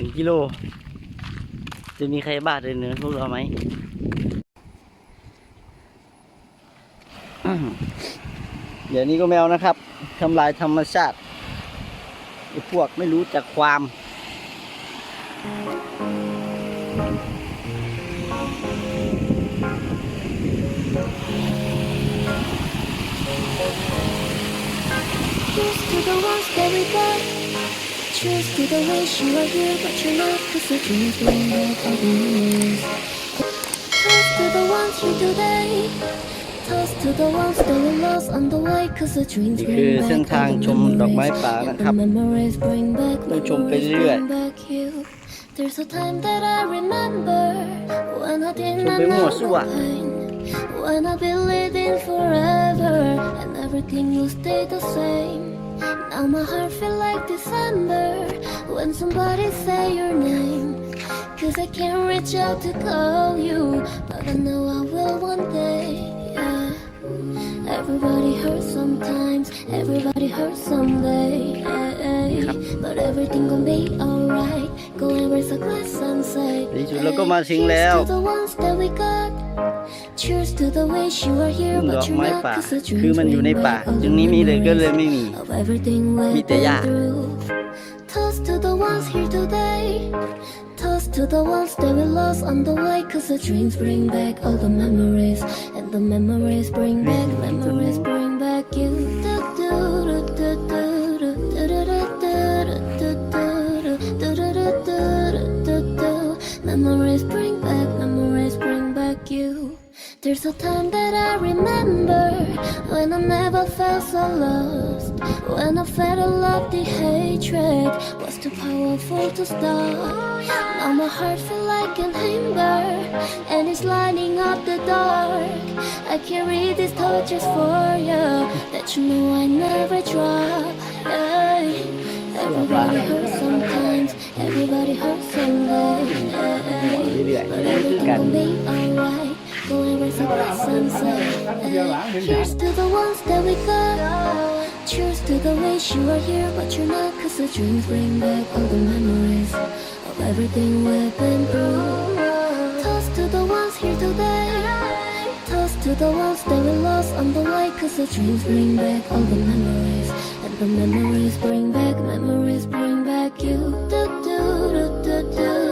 1 กิโลจะมีใครบ้าเดินเนินพวกเราไหมเดี๋ยวนี้ก็แมวนะครับทำลายธรรมชาติไอ้พวกไม่รู้จักความCheers to the ones that we got. Cheers to the wish you were here, but you're not. 'Cause the dreams bring back all the memories. Toast to the ones here today. Toast to the ones that we lost on the way. 'Cause the dreams นี่คือ bring เส้น back ทาง all the ชมดอกไม้ memories. ป่า And นะค the รับ memories bring back, ต้องชมไป memories เรื่อย bring back you. There's a time that I remember when I ช didn't มไปมั่ว know ซั่ว the pain. When I believed in forever and everything will stay the same. Now my heart feel like December when somebody say your name. 'Cause I can't reach out to call you, but I know I will one day, yeah. Everybody hurts sometimes, everybody hurts someday, yeah. But everything gon' be alright. Go and raise a glass and say, ในที่สุดเราก็มาถึงแล้ว Cheers to the ones that we got. Cheers to the wish you were here, ด but อก you're ไม้ not. ป่า 'Cause the คือ dreams มันอยู่ bring ในป่า back all จึ the งนี้มีเลยก็เลย memories ไม่มี of everything we've มีแต่หญ้า been through. Toast to the ones here today. Toast to the ones that we lost on the way. 'Cause the dreams bring back all the memories. And the memories bring back, memories bring back you. Memories bring back, memories bring back you. There's a time that I remember when I never felt so lost. When I felt a love, the hatred was too powerful to stop. Now my heart feel like an ember, and it's lighting up the dark. I carry these torches for you, that you know I never drop. Yeah. Everybody hurts sometimes, everybody hurts someday. Yeah. But everything gon' be alright. Go and raise a glass and say, Cheers to the ones that we got. Cheers to the wish you were here, but you're not. 'Cause the dreams bring back all the memories of everything we've been through. Toast to the ones here today. Toast to the ones that we lost on the way. 'Cause the dreams bring back all the memories. And the memories bring back, memories bring back you. Do, do, do, do, do.